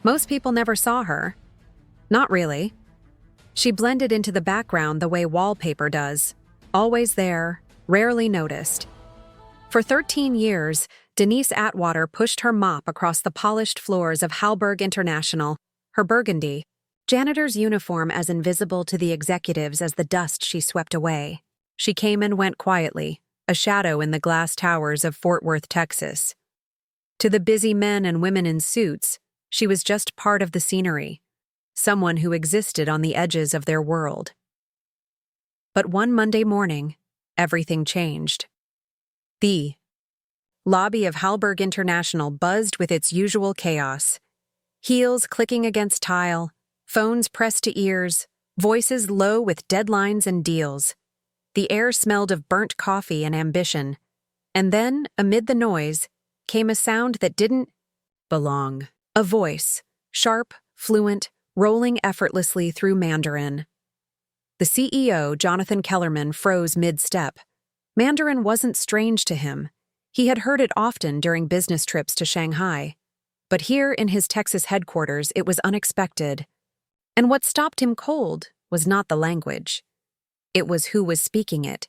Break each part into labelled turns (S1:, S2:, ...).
S1: Most people never saw her. Not really. She blended into the background the way wallpaper does. Always there, rarely noticed. For 13 years, Denise Atwater pushed her mop across the polished floors of Halberg International, her burgundy, janitor's uniform as invisible to the executives as the dust she swept away. She came and went quietly, a shadow in the glass towers of Fort Worth, Texas. To the busy men and women in suits, she was just part of the scenery, someone who existed on the edges of their world. But one Monday morning, everything changed. The lobby of Halberg International buzzed with its usual chaos. Heels clicking against tile, phones pressed to ears, voices low with deadlines and deals. The air smelled of burnt coffee and ambition. And then, amid the noise, came a sound that didn't belong. A voice, sharp, fluent, rolling effortlessly through Mandarin. The CEO, Jonathan Kellerman, froze mid-step. Mandarin wasn't strange to him. He had heard it often during business trips to Shanghai. But here in his Texas headquarters, it was unexpected. And what stopped him cold was not the language. It was who was speaking it.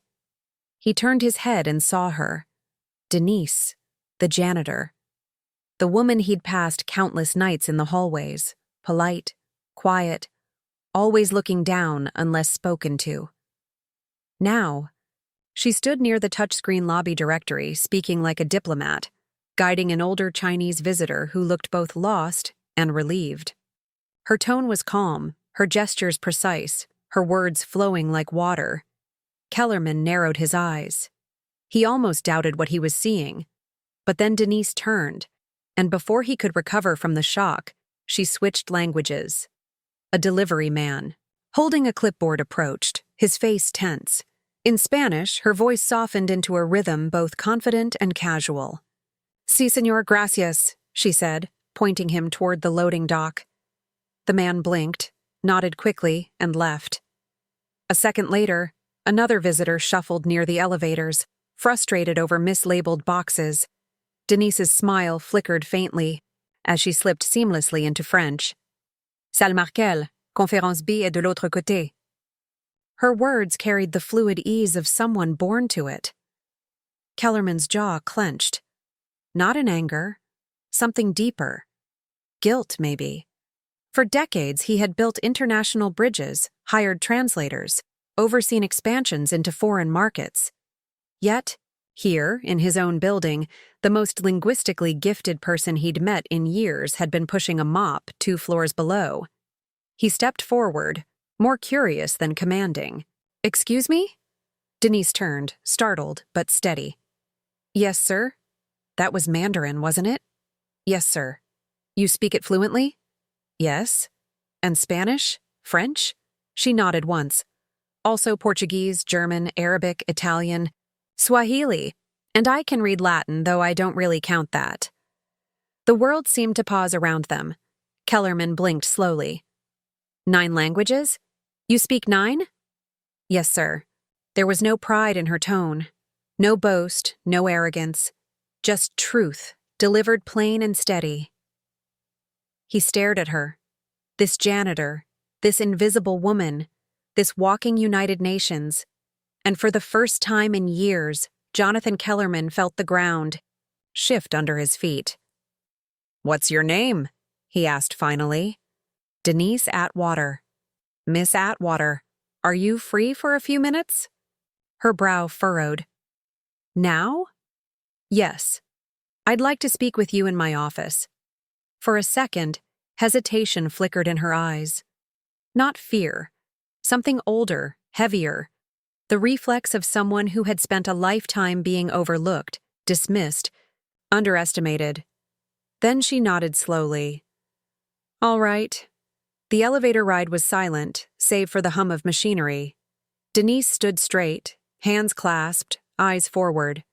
S1: He turned his head and saw her. Denise, the janitor. The woman he'd passed countless nights in the hallways, polite, quiet, always looking down unless spoken to. Now, she stood near the touchscreen lobby directory, speaking like a diplomat, guiding an older Chinese visitor who looked both lost and relieved. Her tone was calm, her gestures precise, her words flowing like water. Kellerman narrowed his eyes. He almost doubted what he was seeing. But then Denise turned, and before he could recover from the shock, she switched languages. A delivery man, holding a clipboard, approached, his face tense. In Spanish, her voice softened into a rhythm both confident and casual. "Sí, señor, gracias," she said, pointing him toward the loading dock. The man blinked, nodded quickly, and left. A second later, another visitor shuffled near the elevators, frustrated over mislabeled boxes. Denise's smile flickered faintly as she slipped seamlessly into French. "Salle Markel, conférence B est de l'autre côté." Her words carried the fluid ease of someone born to it. Kellerman's jaw clenched. Not in anger, something deeper. Guilt, maybe. For decades, he had built international bridges, hired translators, overseen expansions into foreign markets. Yet, here, in his own building, the most linguistically gifted person he'd met in years had been pushing a mop 2 floors below. He stepped forward, more curious than commanding. "Excuse me?" Denise turned, startled but steady. "Yes, sir." That was Mandarin, wasn't it? "Yes, sir." "You speak it fluently?" "Yes." "And Spanish? French?" She nodded once. "Also Portuguese, German, Arabic, Italian, Swahili. And I can read Latin, though I don't really count that." The world seemed to pause around them. Kellerman blinked slowly. "9 languages? You speak 9? "Yes, sir." There was no pride in her tone. No boast, no arrogance. Just truth, delivered plain and steady. He stared at her. This janitor, this invisible woman, this walking United Nations. And for the first time in years, Jonathan Kellerman felt the ground shift under his feet. "What's your name?" he asked finally. "Denise Atwater." "Miss Atwater, are you free for a few minutes?" Her brow furrowed. "Now?" "Yes. I'd like to speak with you in my office." For a second, hesitation flickered in her eyes. Not fear. Something older, heavier. The reflex of someone who had spent a lifetime being overlooked, dismissed, underestimated. Then she nodded slowly. "All right." The elevator ride was silent, save for the hum of machinery. Denise stood straight, hands clasped, eyes forward.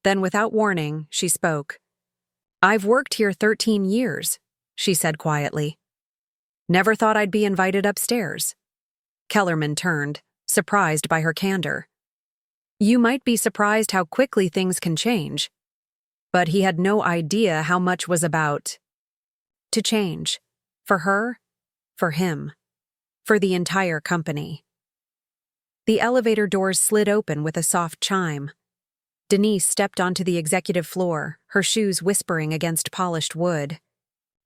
S1: Then, without warning, she spoke. "I've worked here 13 years, she said quietly. "Never thought I'd be invited upstairs." Kellerman turned, surprised by her candor. You might be surprised how quickly things can change. But he had no idea how much was about to change. For her, for him, for the entire company. The elevator doors slid open with a soft chime. Denise stepped onto the executive floor, her shoes whispering against polished wood.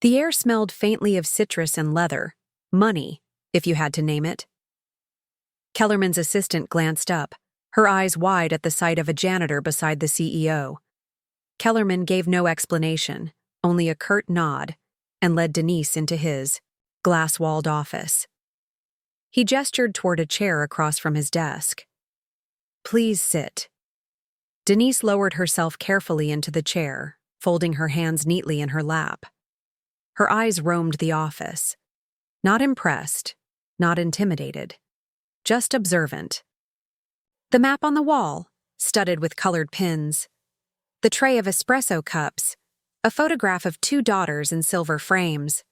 S1: The air smelled faintly of citrus and leather, money, if you had to name it. Kellerman's assistant glanced up, her eyes wide at the sight of a janitor beside the CEO. Kellerman gave no explanation, only a curt nod, and led Denise into his glass-walled office. He gestured toward a chair across from his desk. "Please sit." Denise lowered herself carefully into the chair, folding her hands neatly in her lap. Her eyes roamed the office. Not impressed, not intimidated, just observant. The map on the wall, studded with colored pins. The tray of espresso cups. A photograph of 2 daughters in silver frames.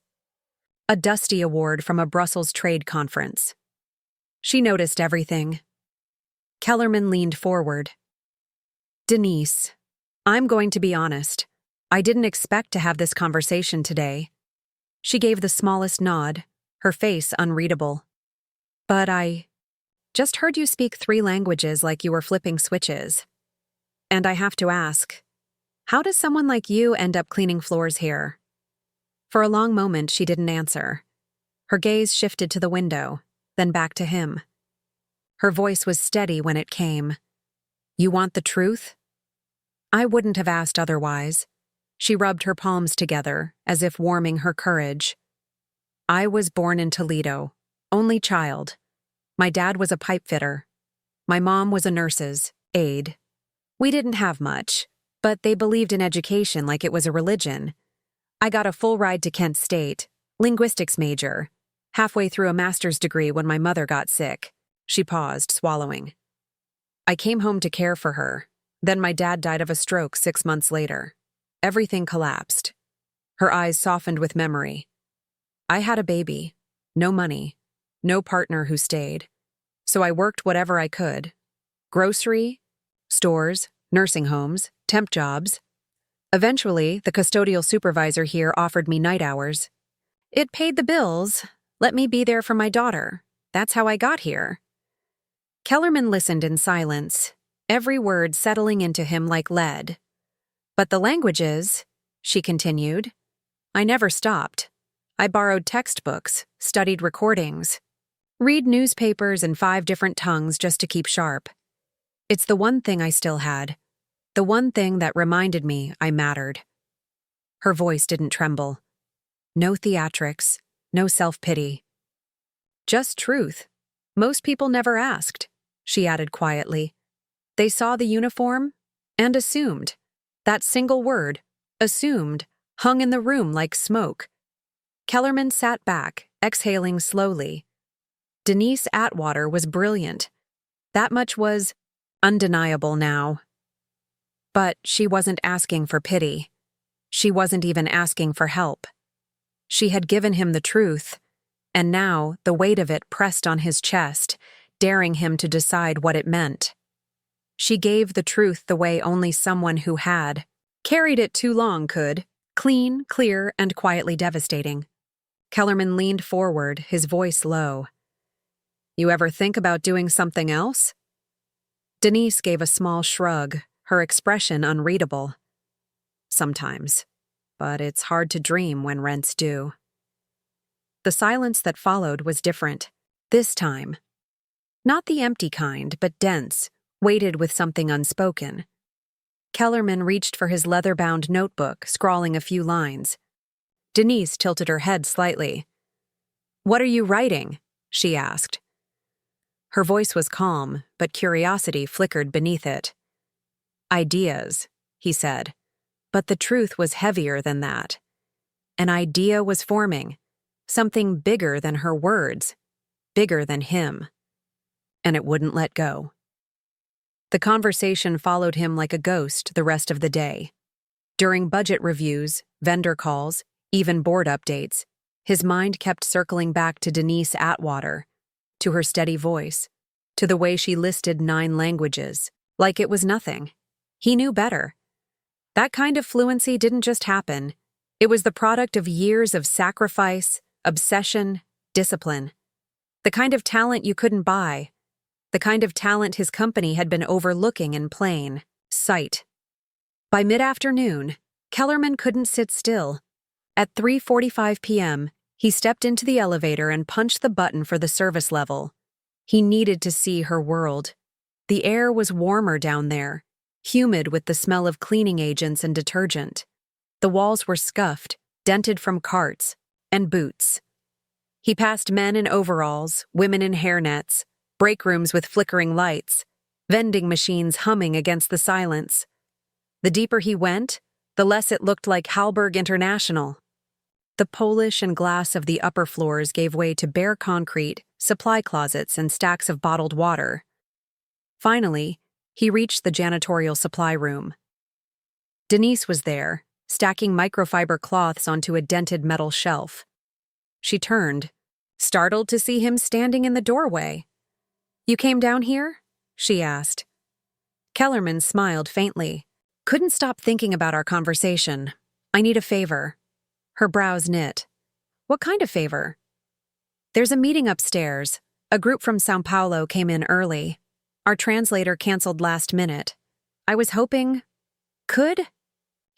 S1: A dusty award from a Brussels trade conference. She noticed everything. Kellerman leaned forward. "Denise, I'm going to be honest. I didn't expect to have this conversation today." She gave the smallest nod, her face unreadable. "But I just heard you speak 3 languages like you were flipping switches. And I have to ask, how does someone like you end up cleaning floors here?" For a long moment, she didn't answer. Her gaze shifted to the window, then back to him. Her voice was steady when it came. "You want the truth?" I wouldn't have asked otherwise. She rubbed her palms together, as if warming her courage. "I was born in Toledo, only child. My dad was a pipe fitter. My mom was a nurse's aide. We didn't have much, but they believed in education like it was a religion. I got a full ride to Kent State, linguistics major, halfway through a master's degree when my mother got sick." She paused, swallowing. "I came home to care for her. Then my dad died of a stroke 6 months later. Everything collapsed." Her eyes softened with memory. "I had a baby, no money, no partner who stayed. So I worked whatever I could. Grocery, stores, nursing homes, temp jobs. Eventually, the custodial supervisor here offered me night hours. It paid the bills, let me be there for my daughter. That's how I got here." Kellerman listened in silence, every word settling into him like lead. "But the languages," she continued, "I never stopped. I borrowed textbooks, studied recordings, read newspapers in 5 different tongues just to keep sharp. It's the one thing I still had. The one thing that reminded me I mattered." Her voice didn't tremble. No theatrics, no self-pity. "Just truth. Most people never asked," she added quietly. "They saw the uniform and assumed. That single word, assumed, hung in the room like smoke." Kellerman sat back, exhaling slowly. Denise Atwater was brilliant. That much was undeniable now. But she wasn't asking for pity. She wasn't even asking for help. She had given him the truth, and now the weight of it pressed on his chest, daring him to decide what it meant. She gave the truth the way only someone who had carried it too long could, clean, clear, and quietly devastating. Kellerman leaned forward, his voice low. "You ever think about doing something else?" Denise gave a small shrug, her expression unreadable. "Sometimes, but it's hard to dream when rent's due." The silence that followed was different, this time. Not the empty kind, but dense, weighted with something unspoken. Kellerman reached for his leather-bound notebook, scrawling a few lines. Denise tilted her head slightly. "What are you writing?" she asked. Her voice was calm, but curiosity flickered beneath it. "Ideas," he said, but the truth was heavier than that. An idea was forming, something bigger than her words, bigger than him. And it wouldn't let go. The conversation followed him like a ghost the rest of the day. During budget reviews, vendor calls, even board updates, his mind kept circling back to Denise Atwater, to her steady voice, to the way she listed 9 languages, like it was nothing. He knew better. That kind of fluency didn't just happen. It was the product of years of sacrifice, obsession, discipline. The kind of talent you couldn't buy. The kind of talent his company had been overlooking in plain sight. By mid-afternoon, Kellerman couldn't sit still. At 3:45 p.m., he stepped into the elevator and punched the button for the service level. He needed to see her world. The air was warmer down there, humid with the smell of cleaning agents and detergent. The walls were scuffed, dented from carts, and boots. He passed men in overalls, women in hairnets, break rooms with flickering lights, vending machines humming against the silence. The deeper he went, the less it looked like Hallberg International. The polish and glass of the upper floors gave way to bare concrete, supply closets, and stacks of bottled water. Finally, he reached the janitorial supply room. Denise was there, stacking microfiber cloths onto a dented metal shelf. She turned, startled to see him standing in the doorway. "You came down here?" she asked. Kellerman smiled faintly. "Couldn't stop thinking about our conversation. I need a favor." Her brows knit. "What kind of favor?" "There's a meeting upstairs. A group from São Paulo came in early. Our translator canceled last minute. I was hoping... Could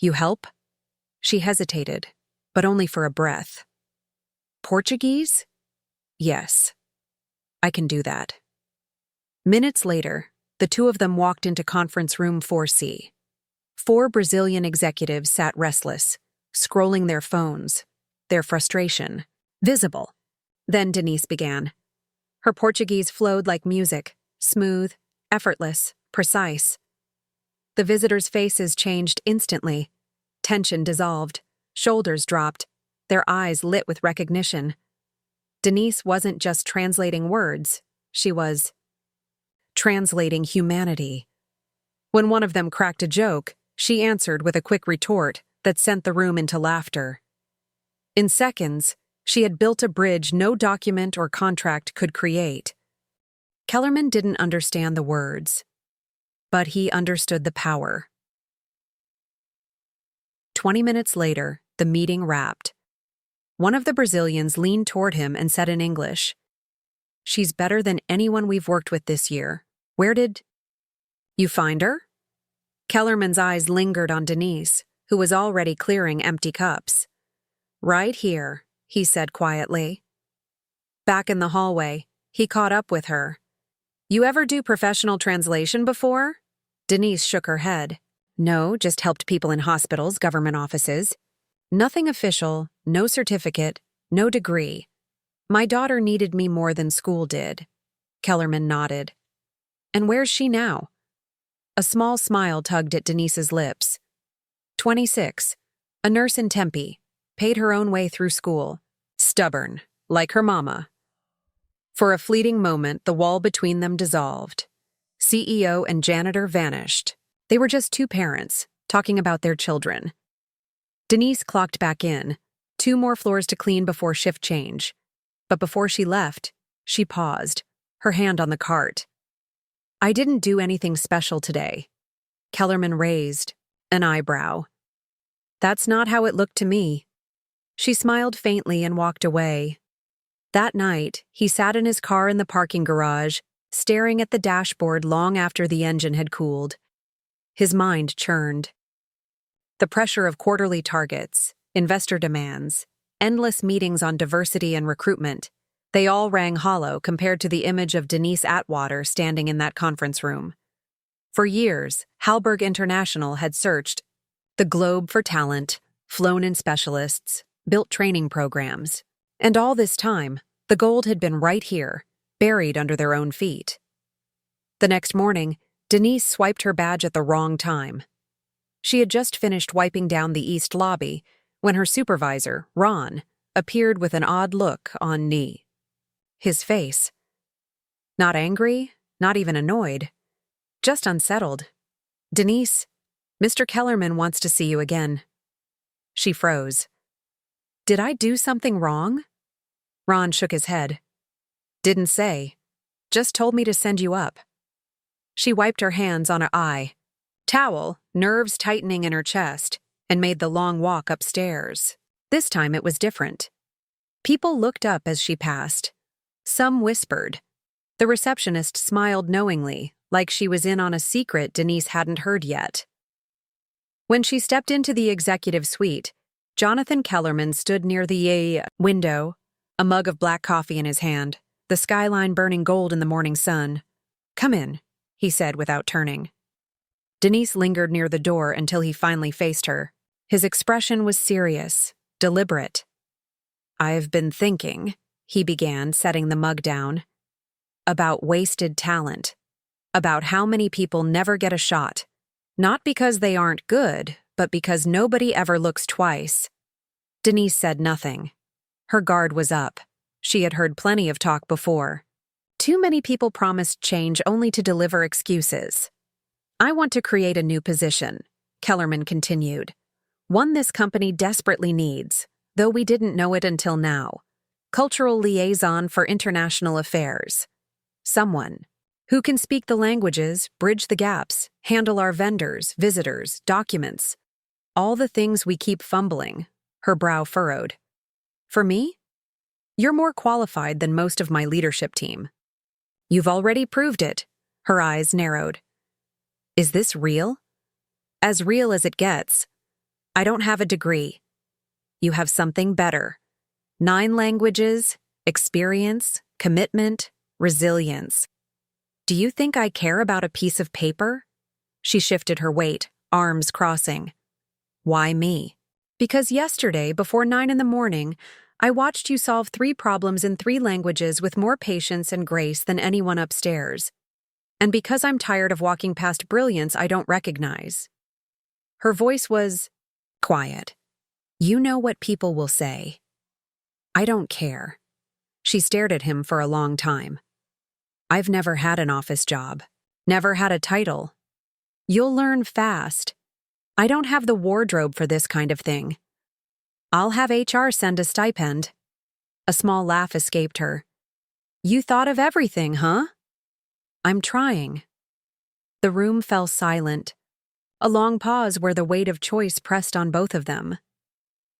S1: you help?" She hesitated, but only for a breath. "Portuguese?" "Yes. I can do that." Minutes later, the two of them walked into conference room 4C. 4 Brazilian executives sat restless, scrolling their phones, their frustration visible. Then Denise began. Her Portuguese flowed like music, smooth, effortless, precise. The visitors' faces changed instantly. Tension dissolved, shoulders dropped, their eyes lit with recognition. Denise wasn't just translating words, she was translating humanity. When one of them cracked a joke, she answered with a quick retort that sent the room into laughter. In seconds, she had built a bridge no document or contract could create. Kellerman didn't understand the words, but he understood the power. 20 minutes later, the meeting wrapped. One of the Brazilians leaned toward him and said in English, "She's better than anyone we've worked with this year. Where did you find her?" Kellerman's eyes lingered on Denise, who was already clearing empty cups. "Right here," he said quietly. Back in the hallway, he caught up with her. "You ever do professional translation before?" Denise shook her head. "No, just helped people in hospitals, government offices. Nothing official, no certificate, no degree. My daughter needed me more than school did." Kellerman nodded. "And where's she now?" A small smile tugged at Denise's lips. 26, a nurse in Tempe, paid her own way through school. Stubborn, like her mama. For a fleeting moment, the wall between them dissolved. CEO and janitor vanished. They were just two parents, talking about their children. Denise clocked back in, 2 more floors to clean before shift change. But before she left, she paused, her hand on the cart. "I didn't do anything special today." Kellerman raised an eyebrow. "That's not how it looked to me." She smiled faintly and walked away. That night, he sat in his car in the parking garage, staring at the dashboard long after the engine had cooled. His mind churned. The pressure of quarterly targets, investor demands, endless meetings on diversity and recruitment, they all rang hollow compared to the image of Denise Atwater standing in that conference room. For years, Hallberg International had searched the globe for talent, flown in specialists, built training programs. And all this time, the gold had been right here, buried under their own feet. The next morning, Denise swiped her badge at the wrong time. She had just finished wiping down the east lobby when her supervisor, Ron, appeared with an odd look on knee. His face. Not angry, not even annoyed, just unsettled. "Denise, Mr. Kellerman wants to see you again." She froze. "Did I do something wrong?" Ron shook his head. "Didn't say. Just told me to send you up." She wiped her hands on her eye. Towel, nerves tightening in her chest, and made the long walk upstairs. This time it was different. People looked up as she passed. Some whispered. The receptionist smiled knowingly, like she was in on a secret Denise hadn't heard yet. When she stepped into the executive suite, Jonathan Kellerman stood near the window, a mug of black coffee in his hand, the skyline burning gold in the morning sun. "Come in," he said without turning. Denise lingered near the door until he finally faced her. His expression was serious, deliberate. "I've been thinking," he began, setting the mug down, "about wasted talent, about how many people never get a shot, not because they aren't good, but because nobody ever looks twice." Denise said nothing. Her guard was up. She had heard plenty of talk before. Too many people promised change only to deliver excuses. "I want to create a new position," Kellerman continued. "One this company desperately needs, though we didn't know it until now. Cultural liaison for international affairs. Someone who can speak the languages, bridge the gaps, handle our vendors, visitors, documents. All the things we keep fumbling." Her brow furrowed. "For me? You're more qualified than most of my leadership team." "You've already proved it." Her eyes narrowed. "Is this real?" "As real as it gets. I don't have a degree. You have something better. 9 languages, experience, commitment, resilience. Do you think I care about a piece of paper?" She shifted her weight, arms crossing. "Why me?" "Because yesterday, before 9 in the morning, I watched you solve 3 problems in 3 languages with more patience and grace than anyone upstairs. And because I'm tired of walking past brilliance I don't recognize." Her voice was quiet. "You know what people will say." "I don't care." She stared at him for a long time. "I've never had an office job. Never had a title. You'll learn fast. I don't have the wardrobe for this kind of thing. I'll have HR send a stipend." A small laugh escaped her. "You thought of everything, huh?" "I'm trying." The room fell silent. A long pause where the weight of choice pressed on both of them.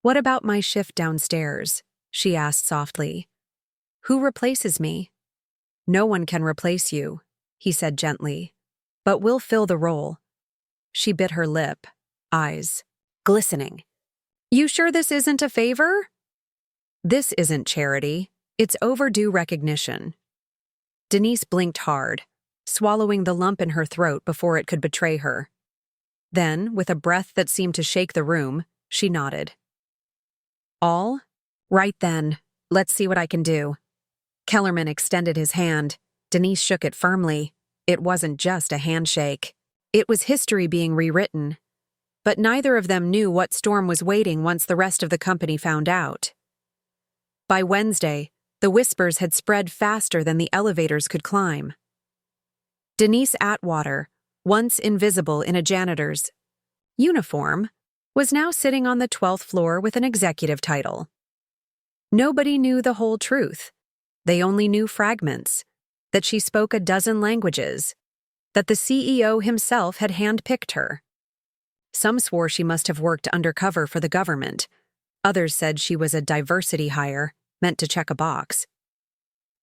S1: "What about my shift downstairs?" she asked softly. "Who replaces me?" "No one can replace you," he said gently. "But we'll fill the role." She bit her lip, eyes glistening. "You sure this isn't a favor?" "This isn't charity. It's overdue recognition." Denise blinked hard, swallowing the lump in her throat before it could betray her. Then, with a breath that seemed to shake the room, she nodded. "All? Right then. Let's see what I can do." Kellerman extended his hand. Denise shook it firmly. It wasn't just a handshake. It was history being rewritten. But neither of them knew what storm was waiting once the rest of the company found out. By Wednesday, the whispers had spread faster than the elevators could climb. Denise Atwater, once invisible in a janitor's uniform, was now sitting on the 12th floor with an executive title. Nobody knew the whole truth. They only knew fragments, that she spoke a dozen languages, that the CEO himself had handpicked her. Some swore she must have worked undercover for the government. Others said she was a diversity hire, meant to check a box.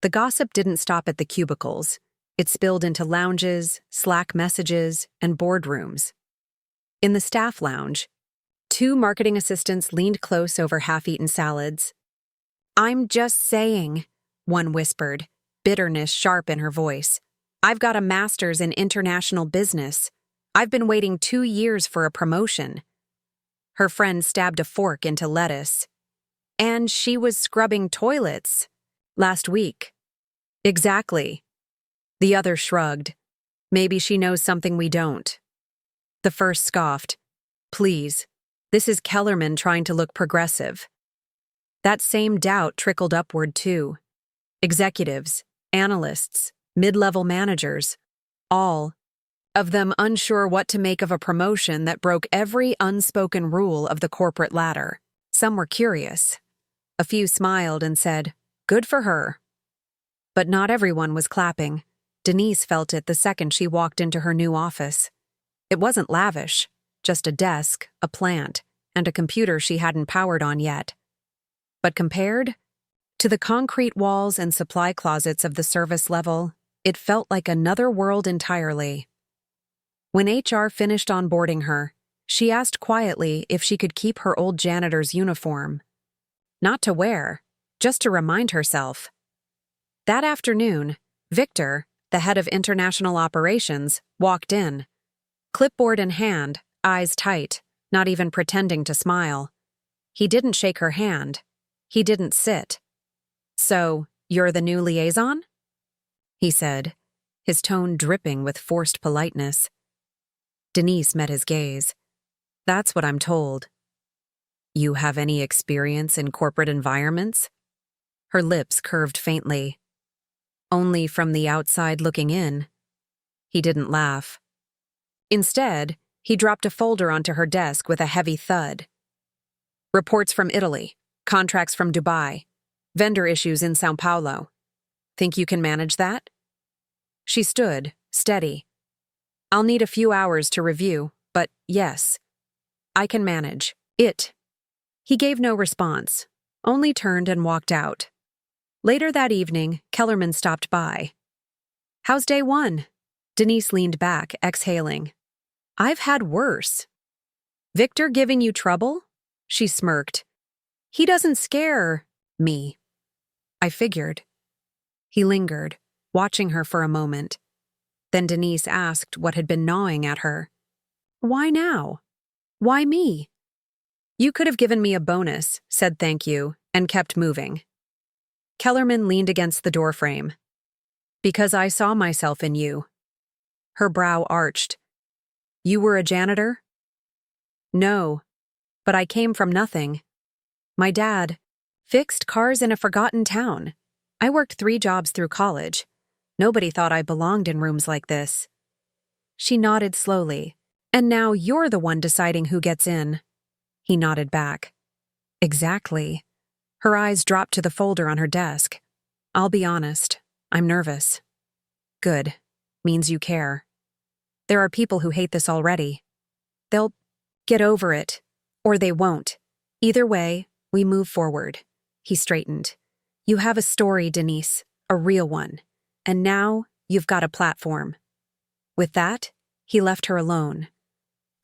S1: The gossip didn't stop at the cubicles. It spilled into lounges, Slack messages, and boardrooms. In the staff lounge, 2 marketing assistants leaned close over half-eaten salads. "I'm just saying," one whispered, bitterness sharp in her voice. "I've got a master's in international business. I've been waiting 2 years for a promotion." Her friend stabbed a fork into lettuce. "And she was scrubbing toilets last week." "Exactly." The other shrugged. "Maybe she knows something we don't." The first scoffed. "Please, this is Kellerman trying to look progressive." That same doubt trickled upward too. Executives, analysts, mid-level managers, all of them unsure what to make of a promotion that broke every unspoken rule of the corporate ladder. Some were curious. A few smiled and said, "Good for her." But not everyone was clapping. Denise felt it the second she walked into her new office. It wasn't lavish, just a desk, a plant, and a computer she hadn't powered on yet. But compared, To the concrete walls and supply closets of the service level, it felt like another world entirely. When HR finished onboarding her, she asked quietly if she could keep her old janitor's uniform. Not to wear, just to remind herself. That afternoon, Victor, the head of international operations, walked in. Clipboard in hand, eyes tight, not even pretending to smile. He didn't shake her hand. He didn't sit. "So, you're the new liaison?" he said, his tone dripping with forced politeness. Denise met his gaze. "That's what I'm told." "You have any experience in corporate environments?" Her lips curved faintly. "Only from the outside looking in." He didn't laugh. Instead, he dropped a folder onto her desk with a heavy thud. "Reports from Italy, contracts from Dubai, vendor issues in São Paulo. Think you can manage that?" She stood, steady. "I'll need a few hours to review, but yes, I can manage it." He gave no response, only turned and walked out. Later that evening, Kellerman stopped by. "How's day one?" Denise leaned back, exhaling. "I've had worse." "Victor giving you trouble?" She smirked. "He doesn't scare me." "I figured." He lingered, watching her for a moment. Then Denise asked what had been gnawing at her. "Why now? Why me?" "You could have given me a bonus, said thank you, and kept moving." Kellerman leaned against the doorframe. "Because I saw myself in you." Her brow arched. "You were a janitor?" "No, but I came from nothing. My dad fixed cars in a forgotten town. I worked 3 jobs through college. Nobody thought I belonged in rooms like this." She nodded slowly. "And now you're the one deciding who gets in." He nodded back. "Exactly." Her eyes dropped to the folder on her desk. "I'll be honest, I'm nervous." "Good. Means you care." "There are people who hate this already. They'll get over it, or they won't. Either way, we move forward." He straightened. "You have a story, Denise, a real one. And now you've got a platform." With that, he left her alone.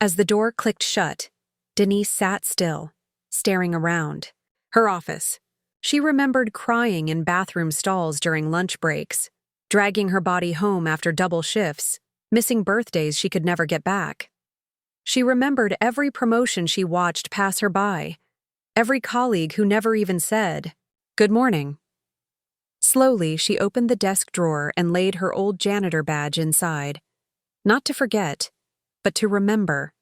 S1: As the door clicked shut, Denise sat still, staring around. Her office. She remembered crying in bathroom stalls during lunch breaks, dragging her body home after double shifts, missing birthdays she could never get back. She remembered every promotion she watched pass her by, every colleague who never even said, "Good morning." Slowly, she opened the desk drawer and laid her old janitor badge inside. Not to forget, but to remember.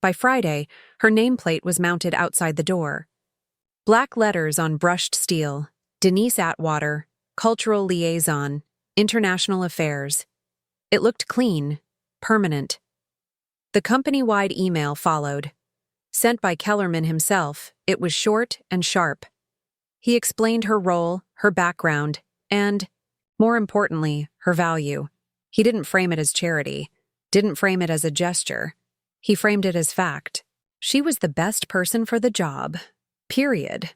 S1: By Friday, her nameplate was mounted outside the door. Black letters on brushed steel: Denise Atwater, Cultural Liaison, International Affairs. It looked clean, permanent. The company-wide email followed. Sent by Kellerman himself, it was short and sharp. He explained her role, her background, and, more importantly, her value. He didn't frame it as charity, didn't frame it as a gesture. He framed it as fact. She was the best person for the job. Period.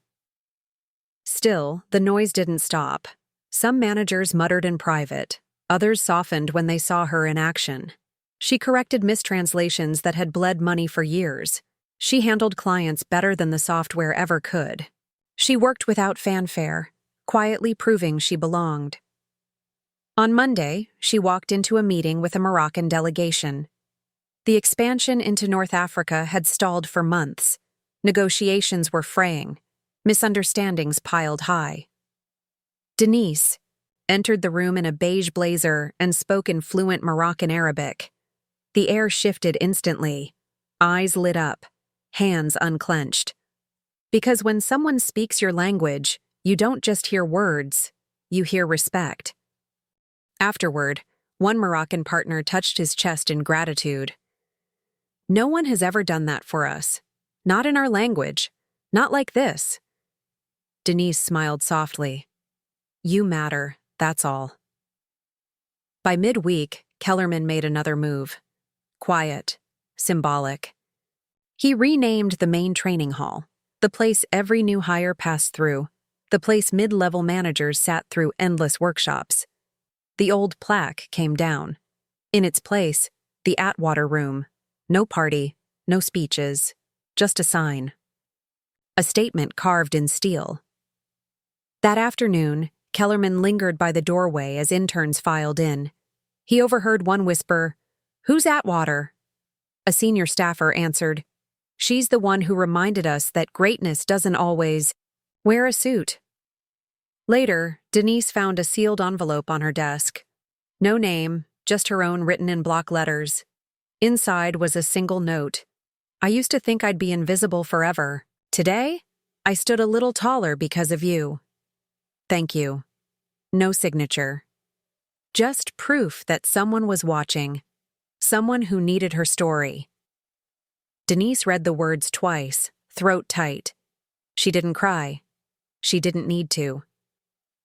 S1: Still, the noise didn't stop. Some managers muttered in private. Others softened when they saw her in action. She corrected mistranslations that had bled money for years. She handled clients better than the software ever could. She worked without fanfare, quietly proving she belonged. On Monday, she walked into a meeting with a Moroccan delegation. The expansion into North Africa had stalled for months. Negotiations were fraying. Misunderstandings piled high. Denise entered the room in a beige blazer and spoke in fluent Moroccan Arabic. The air shifted instantly. Eyes lit up, hands unclenched. Because when someone speaks your language, you don't just hear words, you hear respect. Afterward, one Moroccan partner touched his chest in gratitude. "No one has ever done that for us. Not in our language. Not like this." Denise smiled softly. "You matter, that's all." By midweek, Kellerman made another move. Quiet, symbolic. He renamed the main training hall, the place every new hire passed through, the place mid-level managers sat through endless workshops. The old plaque came down. In its place, the Atwater room. No party, no speeches, just a sign. A statement carved in steel. That afternoon, Kellerman lingered by the doorway as interns filed in. He overheard one whisper, "Who's Atwater?" A senior staffer answered, "She's the one who reminded us that greatness doesn't always wear a suit." Later, Denise found a sealed envelope on her desk. No name, just her own written in block letters. Inside was a single note. "I used to think I'd be invisible forever. Today, I stood a little taller because of you. Thank you." No signature. Just proof that someone was watching. Someone who needed her story. Denise read the words twice, throat tight. She didn't cry. She didn't need to.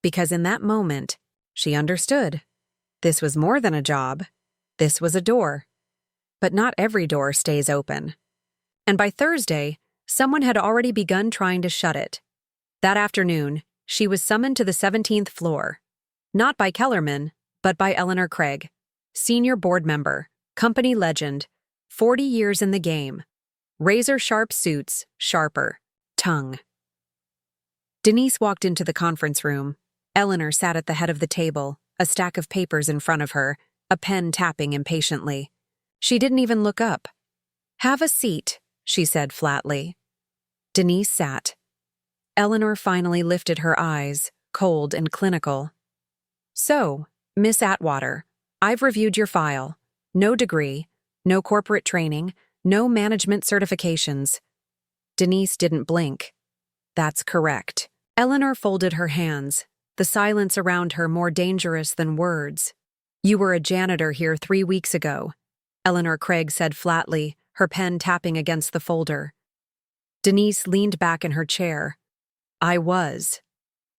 S1: Because in that moment, she understood. This was more than a job. This was a door. But not every door stays open. And by Thursday, someone had already begun trying to shut it. That afternoon, she was summoned to the 17th floor. Not by Kellerman, but by Eleanor Craig, senior board member, company legend, 40 years in the game. Razor-sharp suits, sharper tongue. Denise walked into the conference room. Eleanor sat at the head of the table, a stack of papers in front of her, a pen tapping impatiently. She didn't even look up. "Have a seat," she said flatly. Denise sat. Eleanor finally lifted her eyes, cold and clinical. "So, Miss Atwater, I've reviewed your file. No degree, no corporate training, no management certifications." Denise didn't blink. "That's correct." Eleanor folded her hands, the silence around her more dangerous than words. "You were a janitor here 3 weeks ago," Eleanor Craig said flatly, her pen tapping against the folder. Denise leaned back in her chair. "I was."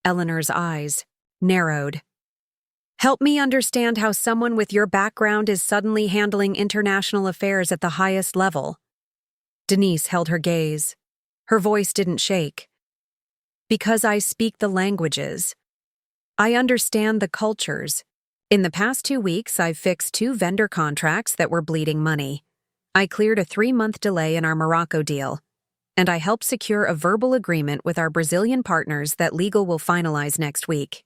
S1: Eleanor's eyes narrowed. "Help me understand how someone with your background is suddenly handling international affairs at the highest level." Denise held her gaze. Her voice didn't shake. "Because I speak the languages. I understand the cultures. In the past 2 weeks, I've fixed 2 vendor contracts that were bleeding money. I cleared a 3-month delay in our Morocco deal. And I helped secure a verbal agreement with our Brazilian partners that legal will finalize next week."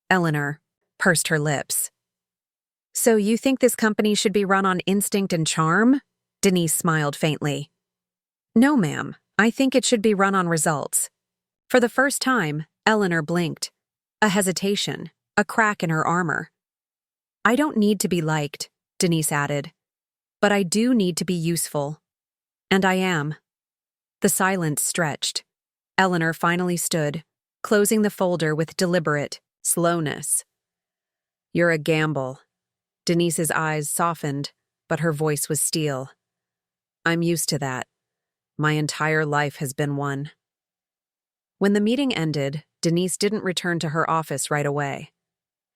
S1: Eleanor pursed her lips. "So you think this company should be run on instinct and charm?" Denise smiled faintly. "No, ma'am. I think it should be run on results." For the first time, Eleanor blinked. A hesitation, a crack in her armor. "I don't need to be liked," Denise added. "But I do need to be useful. And I am." The silence stretched. Eleanor finally stood, closing the folder with deliberate slowness. "You're a gamble." Denise's eyes softened, but her voice was steel. "I'm used to that. My entire life has been one." When the meeting ended, Denise didn't return to her office right away.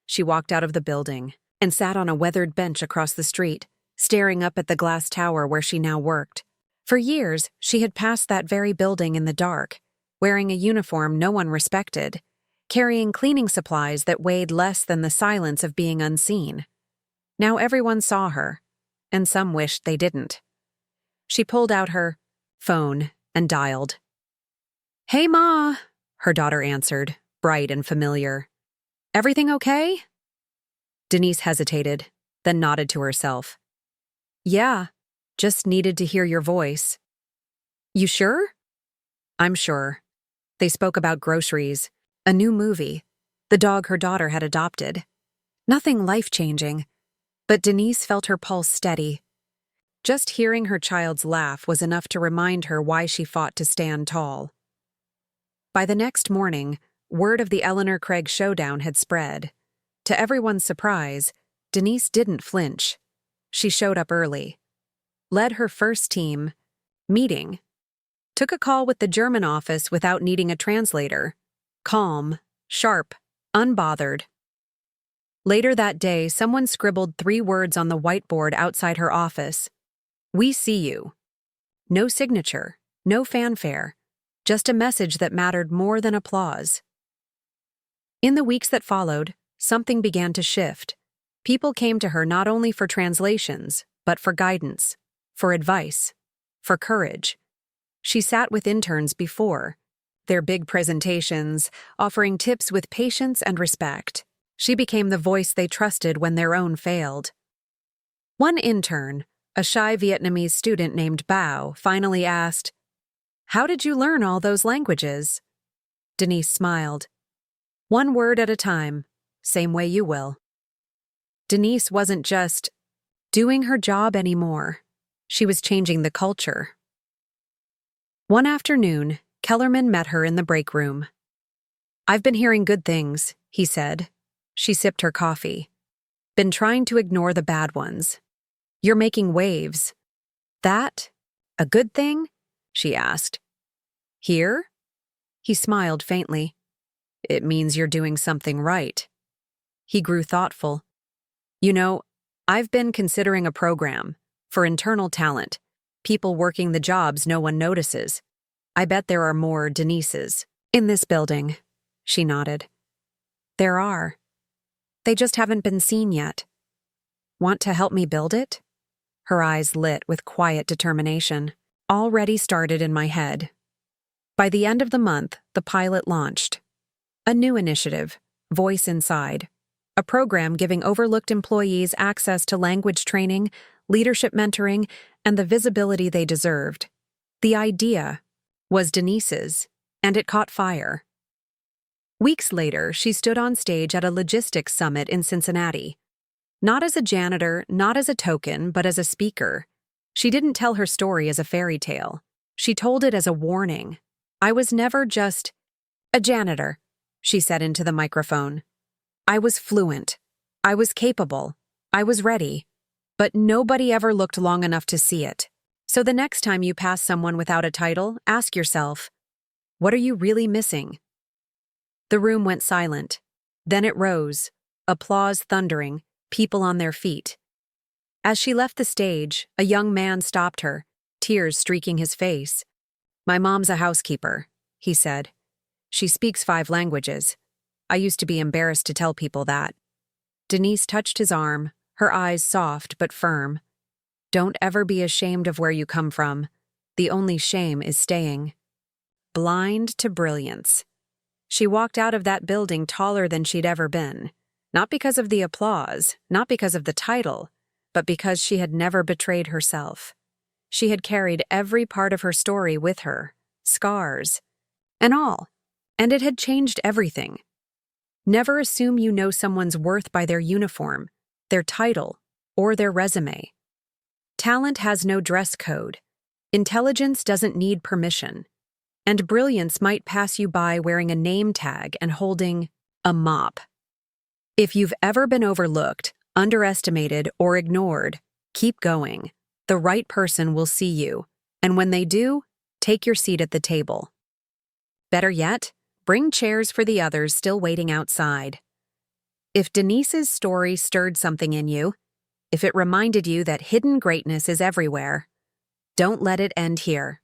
S1: She walked out of the building and sat on a weathered bench across the street, staring up at the glass tower where she now worked. For years, she had passed that very building in the dark, wearing a uniform no one respected, carrying cleaning supplies that weighed less than the silence of being unseen. Now everyone saw her, and some wished they didn't. She pulled out her phone and dialed. "Hey, Ma," her daughter answered, bright and familiar. "Everything okay?" Denise hesitated, then nodded to herself. "Yeah, just needed to hear your voice." "You sure?" "I'm sure." They spoke about groceries, a new movie, the dog her daughter had adopted. Nothing life-changing, but Denise felt her pulse steady. Just hearing her child's laugh was enough to remind her why she fought to stand tall. By the next morning, word of the Eleanor Craig showdown had spread. To everyone's surprise, Denise didn't flinch. She showed up early, led her first team meeting, took a call with the German office without needing a translator, calm, sharp, unbothered. Later that day, someone scribbled 3 words on the whiteboard outside her office. "We see you." No signature, no fanfare, just a message that mattered more than applause. In the weeks that followed, something began to shift. People came to her not only for translations, but for guidance, for advice, for courage. She sat with interns before their big presentations, offering tips with patience and respect. She became the voice they trusted when their own failed. One intern, a shy Vietnamese student named Bao, finally asked, "How did you learn all those languages?" Denise smiled. "One word at a time, same way you will." Denise wasn't just doing her job anymore. She was changing the culture. One afternoon, Kellerman met her in the break room. "I've been hearing good things," he said. She sipped her coffee. "Been trying to ignore the bad ones. You're making waves." "That a good thing?" she asked. "Here?" He smiled faintly. "It means you're doing something right." He grew thoughtful. "You know, I've been considering a program for internal talent, people working the jobs no one notices. I bet there are more Denises in this building." She nodded. "There are. They just haven't been seen yet. Want to help me build it?" Her eyes lit with quiet determination. "Already started in my head." By the end of the month, the pilot launched. A new initiative, Voice Inside, a program giving overlooked employees access to language training, leadership mentoring, and the visibility they deserved. The idea was Denise's, and it caught fire. Weeks later, she stood on stage at a logistics summit in Cincinnati. Not as a janitor, not as a token, but as a speaker. She didn't tell her story as a fairy tale. She told it as a warning. "I was never just a janitor," she said into the microphone. "I was fluent. I was capable. I was ready. But nobody ever looked long enough to see it. So the next time you pass someone without a title, ask yourself, what are you really missing?" The room went silent. Then it rose, applause thundering, people on their feet. As she left the stage, a young man stopped her, tears streaking his face. "My mom's a housekeeper," he said. "She speaks 5 languages. I used to be embarrassed to tell people that." Denise touched his arm, her eyes soft but firm. "Don't ever be ashamed of where you come from. The only shame is staying." Blind to brilliance. She walked out of that building taller than she'd ever been. Not because of the applause, not because of the title, but because she had never betrayed herself. She had carried every part of her story with her, scars and all, and it had changed everything. Never assume you know someone's worth by their uniform, their title, or their resume. Talent has no dress code. Intelligence doesn't need permission. And brilliance might pass you by wearing a name tag and holding a mop. If you've ever been overlooked, underestimated, or ignored, keep going. The right person will see you, and when they do, take your seat at the table. Better yet, bring chairs for the others still waiting outside. If Denise's story stirred something in you, if it reminded you that hidden greatness is everywhere, don't let it end here.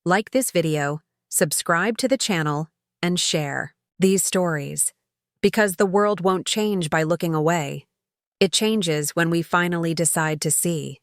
S1: Like this video, subscribe to the channel, and share these stories. Because the world won't change by looking away. It changes when we finally decide to see.